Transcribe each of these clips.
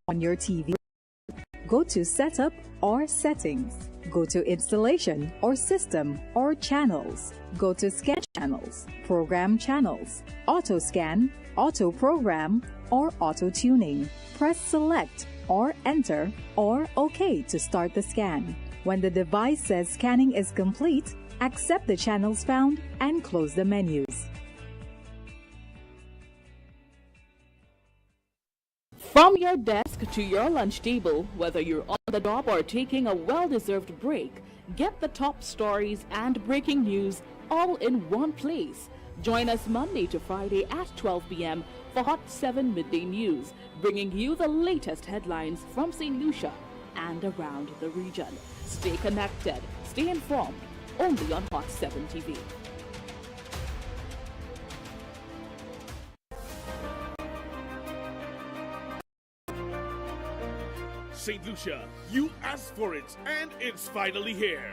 on your TV. Go to Setup or Settings. Go to Installation or System or Channels. Go to Scan Channels, Program Channels, Auto Scan, Auto Program, or Auto Tuning. Press Select or Enter or OK to start the scan. When the device says scanning is complete, accept the channels found and close the menus. From your desk to your lunch table, whether you're on the job or taking a well-deserved break, get the top stories and breaking news all in one place. Join us Monday to Friday at 12 p.m. for Hot 7 Midday News, bringing you the latest headlines from St. Lucia and around the region. Stay connected, stay informed, only on Hot 7 TV. St. Lucia, you asked for it, and it's finally here.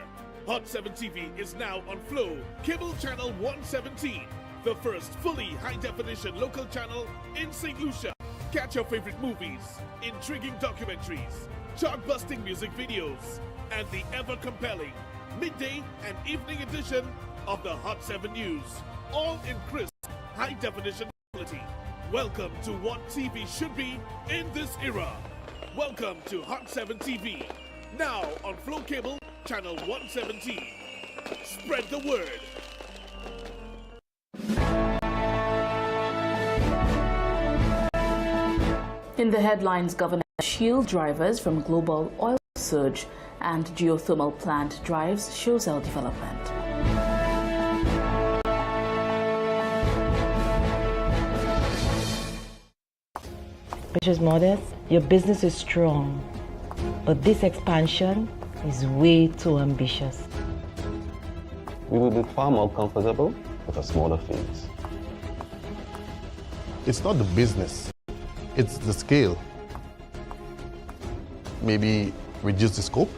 Hot 7 TV is now on Flow, Cable Channel 117, the first fully high-definition local channel in St. Lucia. Catch your favorite movies, intriguing documentaries, chart-busting music videos, and the ever-compelling midday and evening edition of the Hot 7 News, all in crisp, high-definition quality. Welcome to what TV should be in this era. Welcome to Hot 7 TV, now on Flow Cable, Channel 117. Spread the word. In the headlines, Governor shield drivers from global oil surge and geothermal plant drives show cell development. Mrs. Modest, your business is strong, but this expansion is way too ambitious. We will be far more comfortable with a smaller fees. It's not the business, it's the scale. Maybe reduce the scope?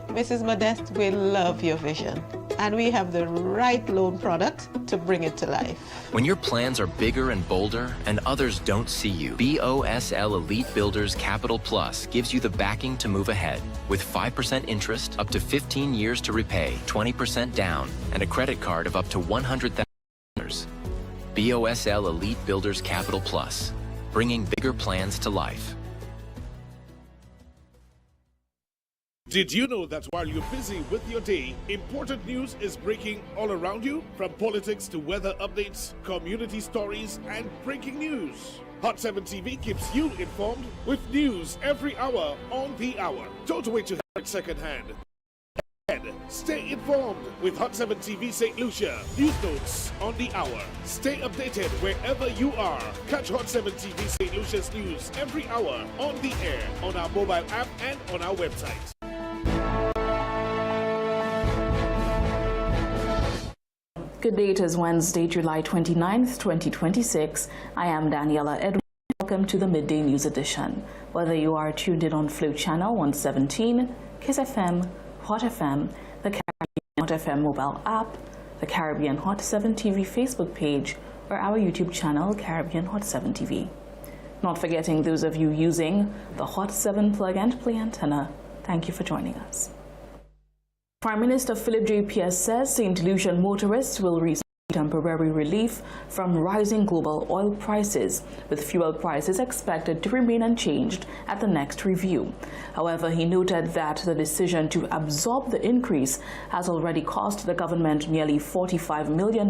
Mrs. Modest, we love your vision, and we have the right loan product to bring it to life. When your plans are bigger and bolder and others don't see you, BOSL Elite Builders Capital Plus gives you the backing to move ahead. With 5% interest, up to 15 years to repay, 20% down, and a credit card of up to $100,000. BOSL Elite Builders Capital Plus, bringing bigger plans to life. Did you know that while you're busy with your day, important news is breaking all around you? From politics to weather updates, community stories, and breaking news. Hot 7 TV keeps you informed with news every hour on the hour. Don't wait to hear it secondhand. Stay informed with Hot 7 TV St. Lucia. News notes on the hour. Stay updated wherever you are. Catch Hot 7 TV St. Lucia's news every hour on the air, on our mobile app, and on our website. Good day, it is Wednesday, July 29th, 2026. I am Daniela Edwards. Welcome to the Midday News Edition. Whether you are tuned in on Flow Channel 117, Kiss FM, Hot FM, the Caribbean Hot FM mobile app, the Caribbean Hot 7 TV Facebook page, or our YouTube channel, Caribbean Hot 7 TV. Not forgetting those of you using the Hot 7 plug and play antenna, thank you for joining us. Prime Minister Philip J. Pierce says St. Lucian motorists will receive temporary relief from rising global oil prices, with fuel prices expected to remain unchanged at the next review. However, he noted that the decision to absorb the increase has already cost the government nearly $45 million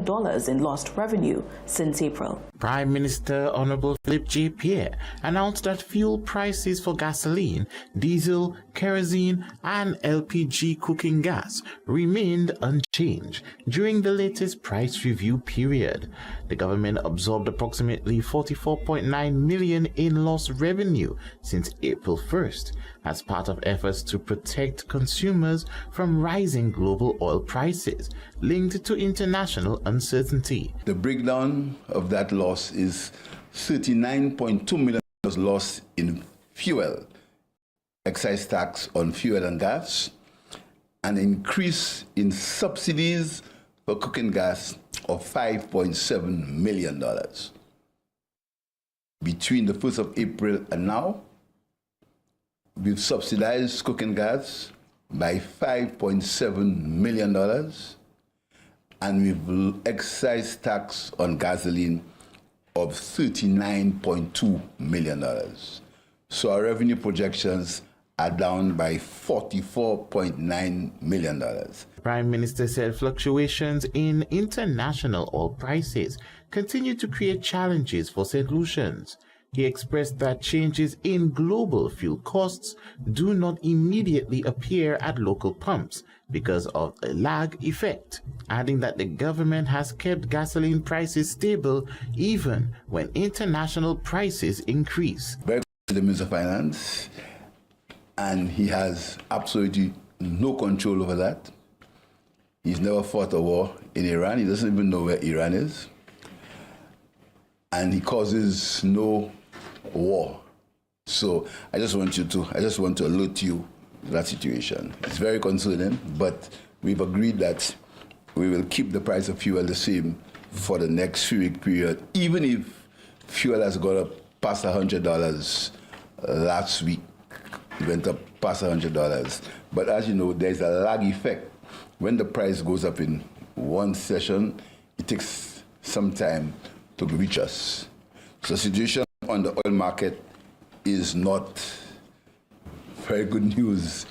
in lost revenue since April. Prime Minister Honorable Philip J. Pierre announced that fuel prices for gasoline, diesel, kerosene, and LPG cooking gas remained unchanged during the latest price review period. The government absorbed approximately $44.9 million in lost revenue since April 1st as part of efforts to protect consumers from rising global oil prices linked to international uncertainty. The breakdown of that loss is $39.2 million lost in fuel, excise tax on fuel and gas, an increase in subsidies for cooking gas of $5.7 million. between the 1st of April and now, we've subsidized cooking gas by $5.7 million, and we've excise tax on gasoline of $39.2 million. So our revenue projections are down by $44.9 million. The Prime Minister said fluctuations in international oil prices continue to create challenges for St. Lucians. He expressed that changes in global fuel costs do not immediately appear at local pumps because of a lag effect, adding that the government has kept gasoline prices stable even when international prices increase. Very good to the Minister of Finance, and he has absolutely no control over that. He's never fought a war in Iran. He doesn't even know where Iran is. And he causes no war. So I just want to alert you to that situation. It's very concerning, but we've agreed that we will keep the price of fuel the same for the next 3-week period, even if fuel has gone up past $100 last week. It went up past $100. But as you know, there's a lag effect. When the price goes up in one session, it takes some time to reach us. So the situation on the oil market is not very good news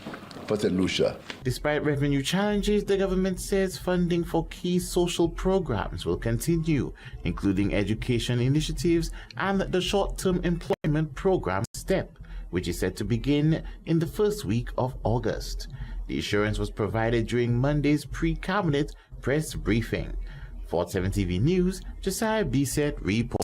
for St. Lucia. Despite revenue challenges, the government says funding for key social programs will continue, including education initiatives and the short-term employment program STEP, which is set to begin in the first week of August. The assurance was provided during Monday's pre-cabinet press briefing. For 7 TV News, Josiah Bisset reporting.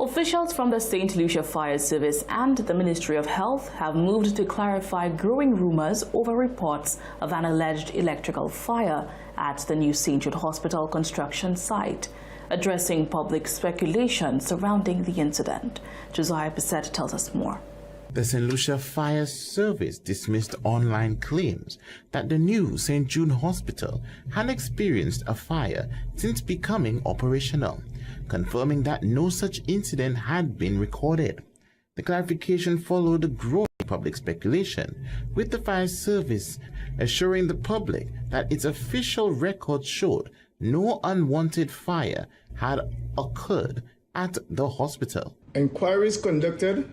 Officials from the St. Lucia Fire Service and the Ministry of Health have moved to clarify growing rumors over reports of an alleged electrical fire at the new St. Jude Hospital construction site, addressing public speculation surrounding the incident. Josiah Bisset tells us more. The St. Lucia Fire Service dismissed online claims that the new St. Jude Hospital had experienced a fire since becoming operational, confirming that no such incident had been recorded. The clarification followed growing public speculation, with the fire service assuring the public that its official record showed no unwanted fire had occurred at the hospital. Inquiries conducted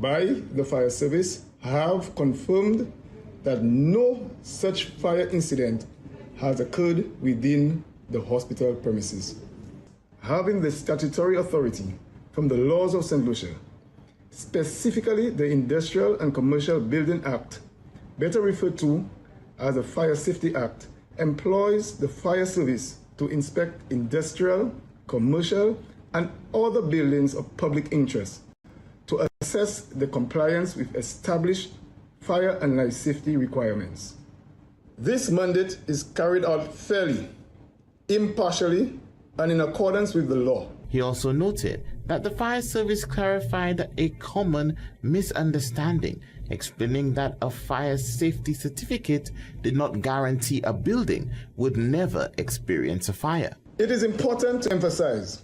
by the fire service have confirmed that no such fire incident has occurred within the hospital premises. Having the statutory authority from the laws of St. Lucia, specifically the Industrial and Commercial Building Act, better referred to as the Fire Safety Act, employs the fire service to inspect industrial, commercial, and other buildings of public interest to assess the compliance with established fire and life safety requirements. This mandate is carried out fairly, impartially, and in accordance with the law. He also noted that the fire service clarified a common misunderstanding, explaining that a fire safety certificate did not guarantee a building would never experience a fire. It is important to emphasize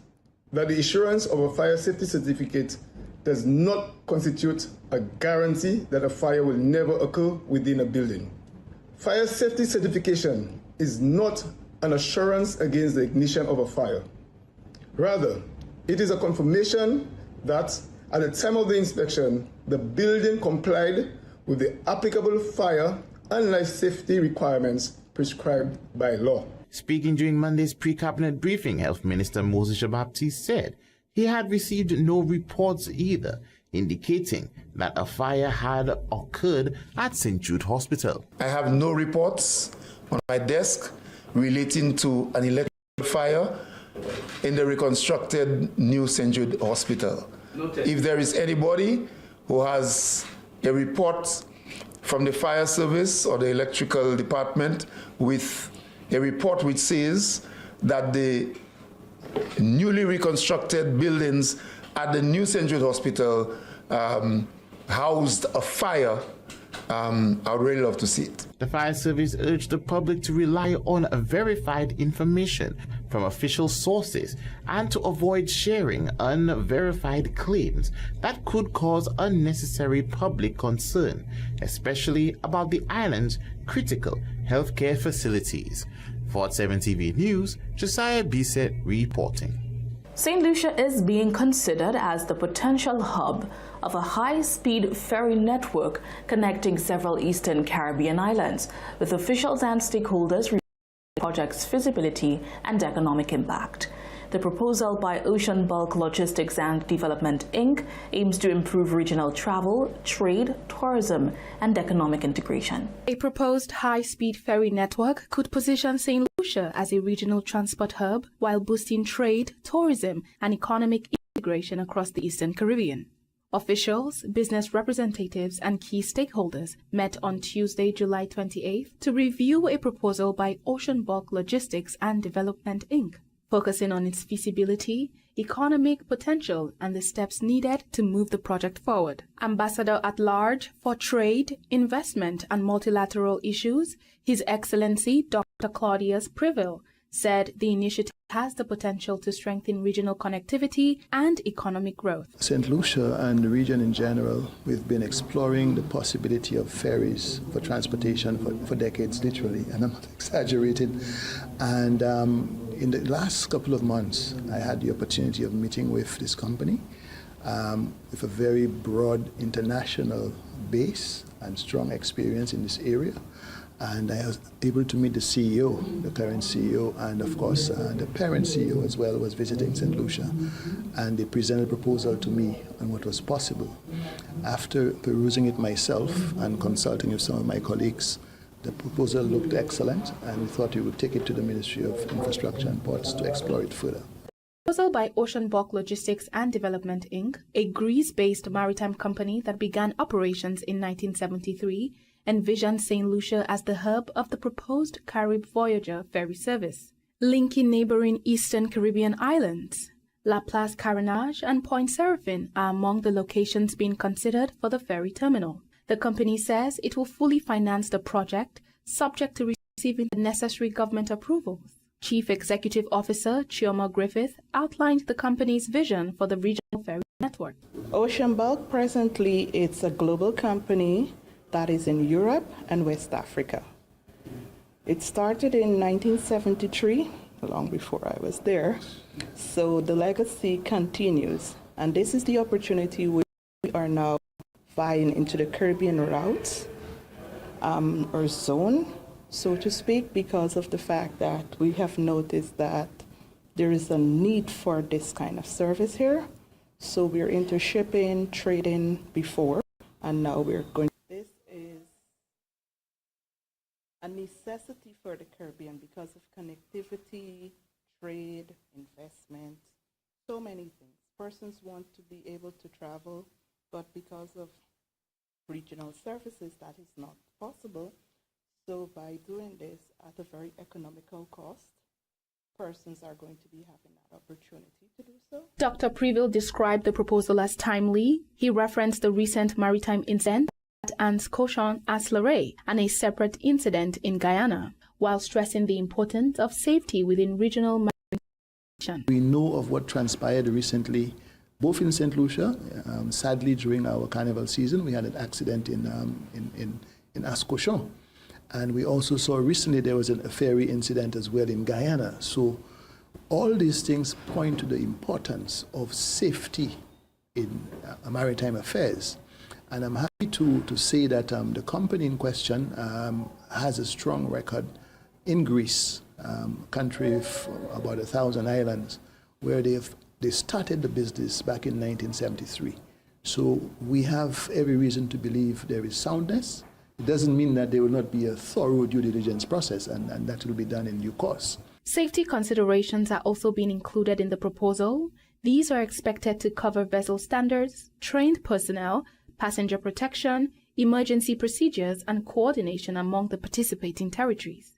that the issuance of a fire safety certificate does not constitute a guarantee that a fire will never occur within a building. Fire safety certification is not an assurance against the ignition of a fire. Rather, it is a confirmation that at the time of the inspection, the building complied with the applicable fire and life safety requirements prescribed by law. Speaking during Monday's pre-cabinet briefing, Health Minister Moses Baptiste said he had received no reports either, indicating that a fire had occurred at St. Jude Hospital. I have no reports on my desk relating to an electrical fire in the reconstructed new St. Jude Hospital. Noted. If there is anybody who has a report from the fire service or the electrical department with a report which says that the newly reconstructed buildings at the new St. Jude Hospital housed a fire, I would really love to see it. The fire service urged the public to rely on verified information from official sources and to avoid sharing unverified claims that could cause unnecessary public concern, especially about the island's critical healthcare facilities. For 7 TV News, Josiah Bisset reporting. St. Lucia is being considered as the potential hub of a high-speed ferry network connecting several Eastern Caribbean islands, with officials and stakeholders reviewing the project's feasibility and economic impact. The proposal by Ocean Bulk Logistics and Development, Inc. aims to improve regional travel, trade, tourism, and economic integration. A proposed high-speed ferry network could position St. Lucia as a regional transport hub while boosting trade, tourism, and economic integration across the Eastern Caribbean. Officials, business representatives, and key stakeholders met on Tuesday, July 28th to review a proposal by Ocean Bulk Logistics and Development, Inc., focusing on its feasibility, economic potential, and the steps needed to move the project forward. Ambassador at Large for Trade, Investment, and Multilateral Issues, His Excellency Dr. Claudius Priville, said the initiative has the potential to strengthen regional connectivity and economic growth. St. Lucia and the region in general, we've been exploring the possibility of ferries for transportation for decades, literally, and I'm not exaggerating. And in the last couple of months, I had the opportunity of meeting with this company with a very broad international base and strong experience in this area. And I was able to meet the CEO, the current CEO, and of course the parent CEO as well was visiting St. Lucia. And they presented a proposal to me on what was possible. After perusing it myself and consulting with some of my colleagues, the proposal looked excellent, and we thought we would take it to the Ministry of Infrastructure and Ports to explore it further. Proposal by Ocean Bulk Logistics and Development, Inc., a Greece-based maritime company that began operations in 1973, envisioned St. Lucia as the hub of the proposed Carib Voyager ferry service, linking neighboring Eastern Caribbean islands. La Place Carenage and Point Seraphin are among the locations being considered for the ferry terminal. The company says it will fully finance the project, subject to receiving the necessary government approvals. Chief Executive Officer Chioma Griffith outlined the company's vision for the regional ferry network. Ocean Bulk presently it's a global company that is in Europe and West Africa. It started in 1973, long before I was there, so the legacy continues. And this is the opportunity we are now vying into the Caribbean route or zone, so to speak, because of the fact that we have noticed that there is a need for this kind of service here. So we're into shipping, trading before, and now we're going. This is a necessity for the Caribbean because of connectivity, trade, investment, so many things. Persons want to be able to travel, but because of regional services, that is not possible. So by doing this at a very economical cost, persons are going to be having that opportunity to do so. Dr. Preville described the proposal as timely. He referenced the recent maritime incident at Anse-Cochon as Larey and a separate incident in Guyana, while stressing the importance of safety within regional maritime. We know of what transpired recently, both in St. Lucia. Sadly, during our carnival season, we had an accident in Anse-Cochon. And we also saw recently there was a ferry incident as well in Guyana. So all these things point to the importance of safety in maritime affairs. And I'm happy to say that the company in question has a strong record in Greece, country of about 1,000 islands, where they started the business back in 1973. So we have every reason to believe there is soundness. It doesn't mean that there will not be a thorough due diligence process, and that will be done in due course. Safety considerations are also being included in the proposal. These are expected to cover vessel standards, trained personnel, passenger protection, emergency procedures, and coordination among the participating territories.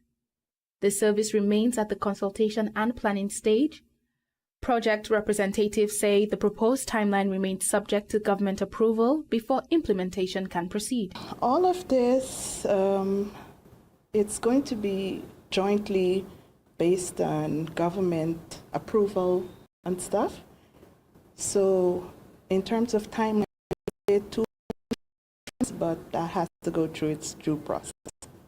The service remains at the consultation and planning stage. Project representatives say the proposed timeline remains subject to government approval before implementation can proceed. All of this, it's going to be jointly based on government approval and stuff. So in terms of timeline, 2 months, but that has to go through its due process.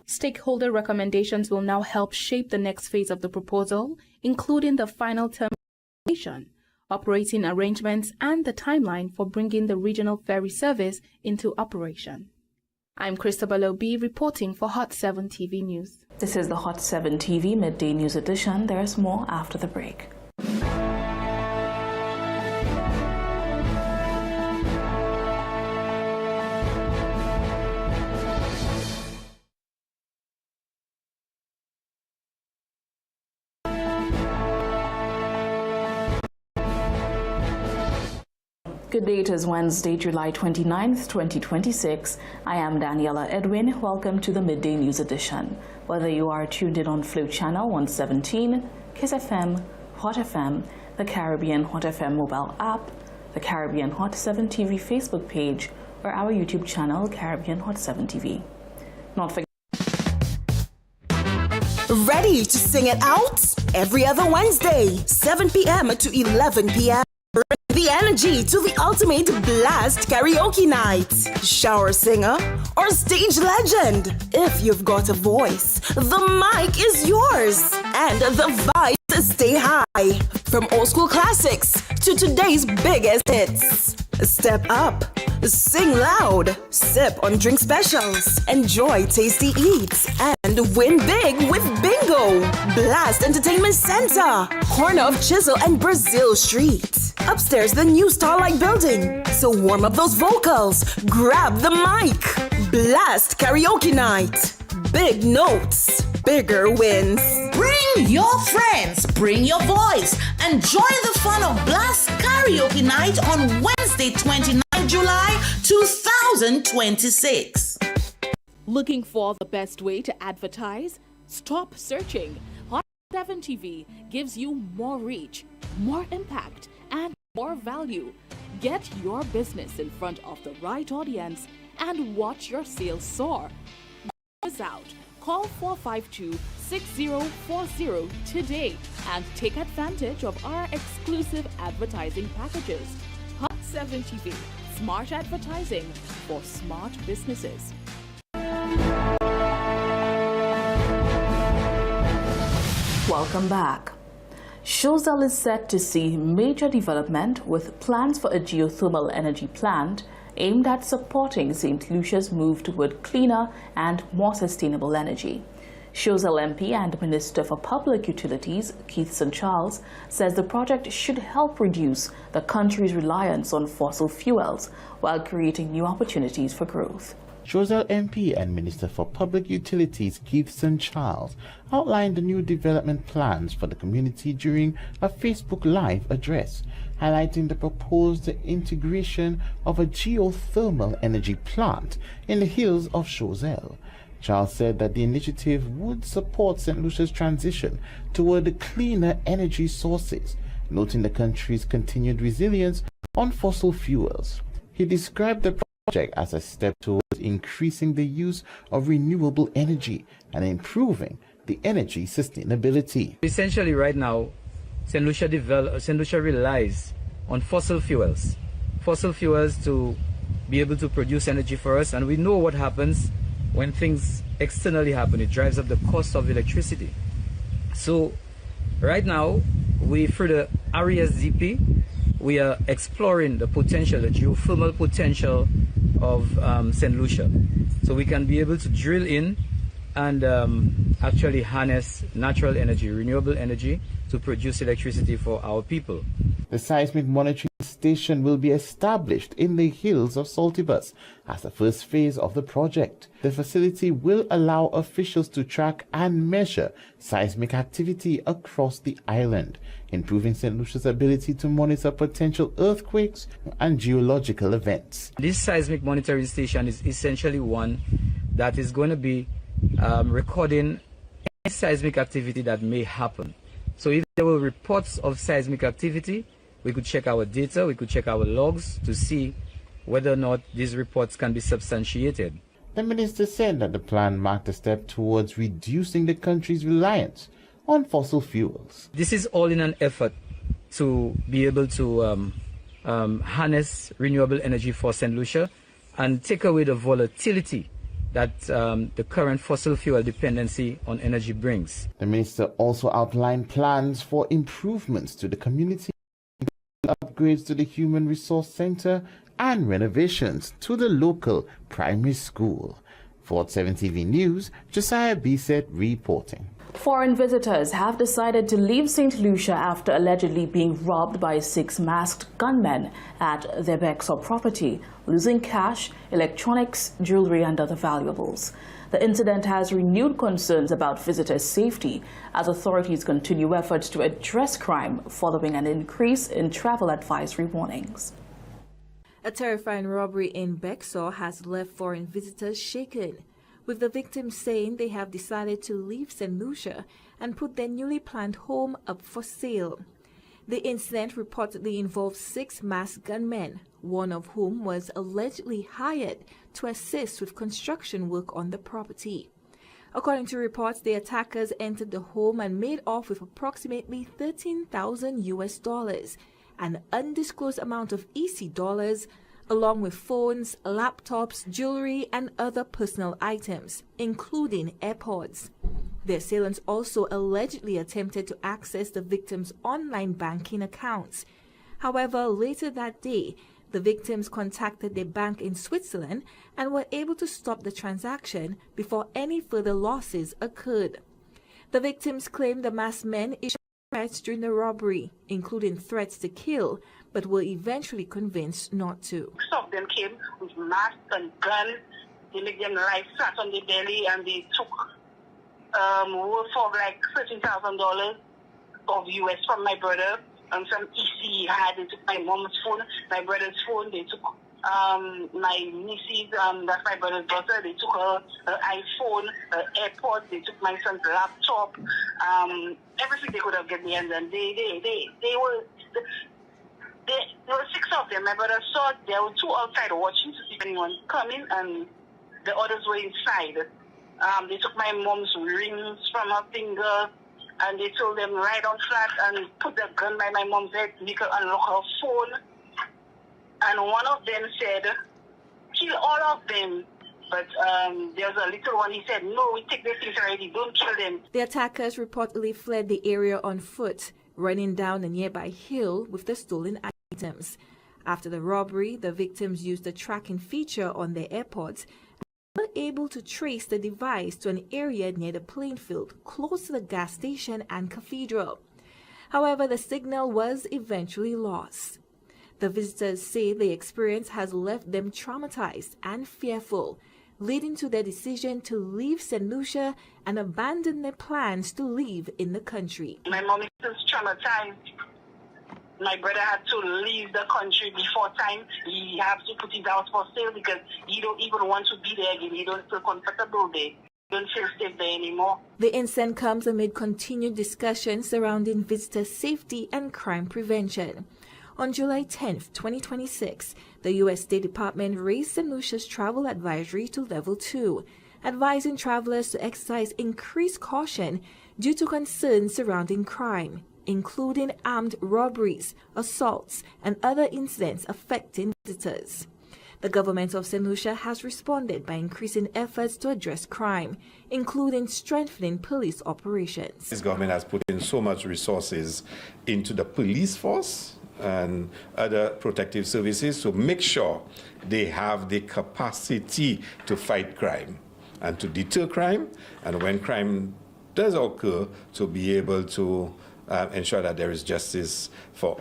Stakeholder recommendations will now help shape the next phase of the proposal, including the final termination, operating arrangements, and the timeline for bringing the regional ferry service into operation. I'm Christabel Obi reporting for Hot 7 TV News. This is the Hot 7 TV Midday News Edition. There's more after the break. Good day, it is Wednesday, July 29th, 2026. I am Daniela Edwin. Welcome to the Midday News Edition. Whether you are tuned in on Flow Channel 117, Kiss FM, Hot FM, the Caribbean Hot FM mobile app, the Caribbean Hot 7 TV Facebook page, or our YouTube channel, Caribbean Hot 7 TV. Not forget. Ready to sing it out? Every other Wednesday, 7 p.m. to 11 p.m. Bring the energy to the ultimate blast karaoke night. Shower singer or stage legend. If you've got a voice, the mic is yours. And the vibes stay high. From old school classics to today's biggest hits. Step up, sing loud, sip on drink specials, enjoy tasty eats, and win big with Bingo. Blast Entertainment Center, corner of Chisel and Brazil Street. Upstairs, the new Starlight Building. So warm up those vocals, grab the mic. Blast Karaoke Night. Big notes, bigger wins. Bring your friends, bring your voice, and join the fun of Blast Karaoke Night on Wednesday, 29 July 2026. Looking for the best way to advertise? Stop searching. Hot 7 TV gives you more reach, more impact, and more value. Get your business in front of the right audience and watch your sales soar. Don't miss out. Call 452-6040 today and take advantage of our exclusive advertising packages. Hot 7 TV, smart advertising for smart businesses. Welcome back. Choiseul is set to see major development with plans for a geothermal energy plant aimed at supporting St. Lucia's move toward cleaner and more sustainable energy. Choiseul MP and Minister for Public Utilities, Keith St. Charles, says the project should help reduce the country's reliance on fossil fuels while creating new opportunities for growth. Choiseul MP and Minister for Public Utilities Keith St. Charles outlined the new development plans for the community during a Facebook Live address, highlighting the proposed integration of a geothermal energy plant in the hills of Choiseul. Charles said that the initiative would support St. Lucia's transition toward cleaner energy sources, noting the country's continued resilience on fossil fuels. He described the project as a step towards increasing the use of renewable energy and improving the energy sustainability. Essentially, right now, St. Lucia relies on fossil fuels to be able to produce energy for us, and we know what happens when things externally happen. It drives up the cost of electricity. So right now, through the RESDP, we are exploring the potential, the geothermal potential of St. Lucia. So we can be able to drill in and actually harness natural energy, renewable energy, to produce electricity for our people. The seismic monitoring station will be established in the hills of Saltibus as the first phase of the project. The facility will allow officials to track and measure seismic activity across the island, improving St. Lucia's ability to monitor potential earthquakes and geological events. This seismic monitoring station is essentially one that is going to be recording any seismic activity that may happen. So if there were reports of seismic activity, we could check our data, we could check our logs to see whether or not these reports can be substantiated. The minister said that the plan marked a step towards reducing the country's reliance on fossil fuels. This is all in an effort to be able to harness renewable energy for St. Lucia and take away the volatility that the current fossil fuel dependency on energy brings. The minister also outlined plans for improvements to the community, upgrades to the Human Resource Center, and renovations to the local primary school. For 7 TV News, Josiah Bisset reporting. Foreign visitors have decided to leave St. Lucia after allegedly being robbed by 6 masked gunmen at their Bexar property, losing cash, electronics, jewelry, and other valuables. The incident has renewed concerns about visitors' safety as authorities continue efforts to address crime following an increase in travel advisory warnings. A terrifying robbery in Bexar has left foreign visitors shaken, with the victims saying they have decided to leave St. Lucia and put their newly planned home up for sale. The incident reportedly involved 6 masked gunmen, one of whom was allegedly hired to assist with construction work on the property. According to reports, the attackers entered the home and made off with approximately $13,000, an undisclosed amount of EC dollars, along with phones, laptops, jewelry, and other personal items, including AirPods. The assailants also allegedly attempted to access the victims' online banking accounts. However, later that day, the victims contacted their bank in Switzerland and were able to stop the transaction before any further losses occurred. The victims claimed the masked men issued threats during the robbery, including threats to kill, but were eventually convinced not to. Some of them came with masks and guns. They made them lie flat on their belly, and they took worth of like $13,000 of US from my brother and some EC he had. They took my mom's phone, my brother's phone. They took my niece's, that's my brother's daughter. They took her iPhone, her AirPods. They took my son's laptop. Everything they could have get the end, and there were 6 of them. My brother saw there were 2 outside watching to see if anyone coming, and the others were inside. They took my mom's rings from her finger, and they told them ride on flat and put the gun by my mom's head, make her unlock her phone. And one of them said, kill all of them. But there's a little one, he said, no, we take their things already, don't kill them. The attackers reportedly fled the area on foot, running down a nearby hill with the stolen items. After the robbery, the victims used the tracking feature on their AirPods and were able to trace the device to an area near the playing field close to the gas station and cathedral. However, the signal was eventually lost. The visitors say the experience has left them traumatized and fearful, leading to their decision to leave St. Lucia and abandon their plans to live in the country. My mom is traumatized. My brother had to leave the country before time. He has to put his house for sale because he don't even want to be there again. He don't feel comfortable there. He don't feel safe there anymore. The incident comes amid continued discussions surrounding visitor safety and crime prevention. On July 10, 2026, the U.S. State Department raised St. Lucia's travel advisory to level 2, advising travelers to exercise increased caution due to concerns surrounding crime, including armed robberies, assaults, and other incidents affecting visitors. The government of St. Lucia has responded by increasing efforts to address crime, including strengthening police operations. This government has put in so much resources into the police force and other protective services to make sure they have the capacity to fight crime and to deter crime, and when crime does occur, to be able to ensure that there is justice for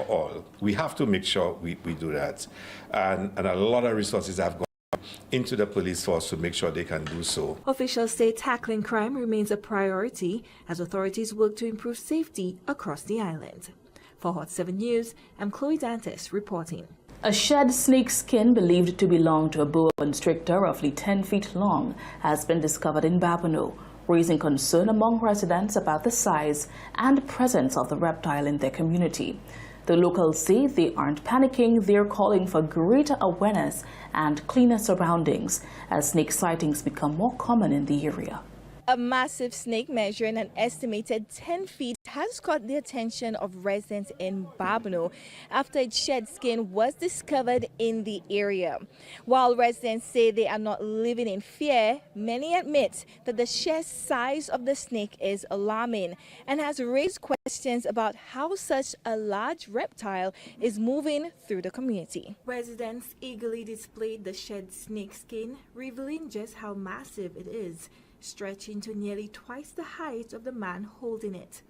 all. We have to make sure we do that. And a lot of resources have gone into the police force to make sure they can do so. Officials say tackling crime remains a priority as authorities work to improve safety across the island. For Hot 7 News, I'm Chloe Dantes reporting. A shed snake skin believed to belong to a boa constrictor roughly 10 feet long has been discovered in Babonneau, raising concern among residents about the size and presence of the reptile in their community. The locals say they aren't panicking, they're calling for greater awareness and cleaner surroundings as snake sightings become more common in the area. A massive snake measuring an estimated 10 feet has caught the attention of residents in Babno after its shed skin was discovered in the area. While residents say they are not living in fear, many admit that the sheer size of the snake is alarming and has raised questions about how such a large reptile is moving through the community. Residents eagerly displayed the shed snake skin, revealing just how massive it is, stretching to nearly twice the height of the man holding it.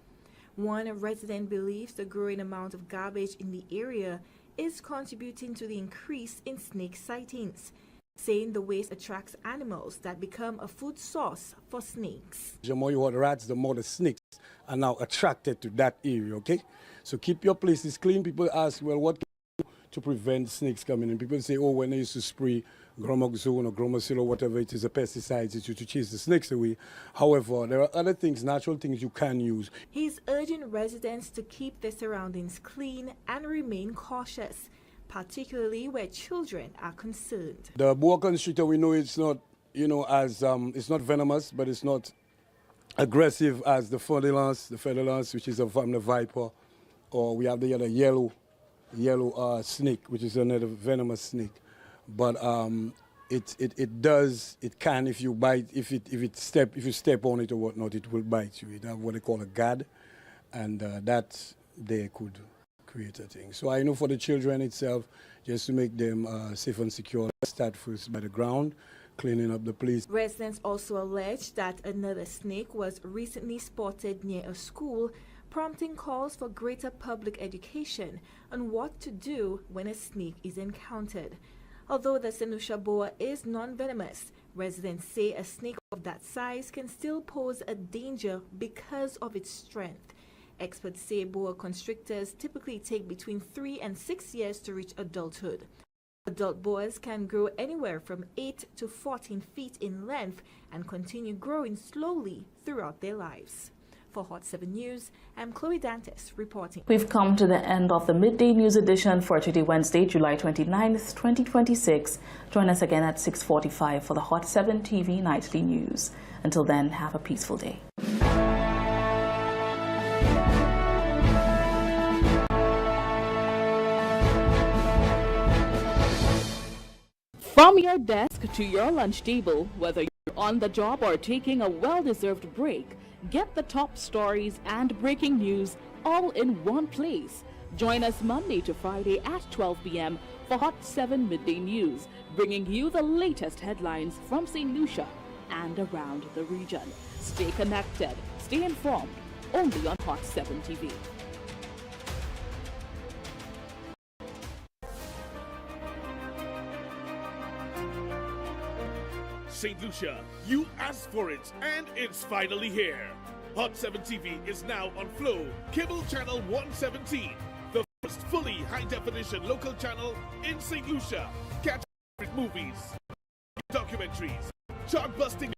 One resident believes the growing amount of garbage in the area is contributing to the increase in snake sightings, saying the waste attracts animals that become a food source for snakes. The more you have rats, the more the snakes are now attracted to that area, okay? So keep your places clean. People ask, well, what can you do to prevent snakes coming in? People say, oh, when they used to spray Gromoxone or Gromacil or whatever it is, a pesticide, it's to chase the snakes away. However, there are other things, natural things you can use. He's urging residents to keep their surroundings clean and remain cautious, particularly where children are concerned. The boa constrictor, we know it's not, it's not venomous, but it's not aggressive as the featherlance, which is from the viper, or we have the other yellow snake, which is another venomous snake. But it can, if you bite, if you step on it or whatnot, it will bite you. It have what they call a gad, and that they could create a thing. So I know for the children itself, just to make them safe and secure, start first by the ground, cleaning up the place. Residents also allege that another snake was recently spotted near a school, prompting calls for greater public education on what to do when a snake is encountered. Although the St. Lucia boa is non-venomous, residents say a snake of that size can still pose a danger because of its strength. Experts say boa constrictors typically take between 3 and 6 years to reach adulthood. Adult boas can grow anywhere from 8 to 14 feet in length and continue growing slowly throughout their lives. For Hot 7 News, I'm Chloe Dantes reporting. We've come to the end of the Midday News edition for today, Wednesday, July 29th, 2026. Join us again at 6:45 for the Hot 7 TV Nightly News. Until then, have a peaceful day. From your desk to your lunch table, whether you're on the job or taking a well-deserved break, get the top stories and breaking news all in one place. Join us Monday to Friday at 12 p.m. for Hot 7 Midday News, bringing you the latest headlines from St. Lucia and around the region. Stay connected, stay informed, only on Hot 7 TV. St. Lucia, you asked for it, and it's finally here. Hot 7 TV is now on Flow, Cable Channel 117, the first fully high-definition local channel in St. Lucia. Catch movies, documentaries, chart-busting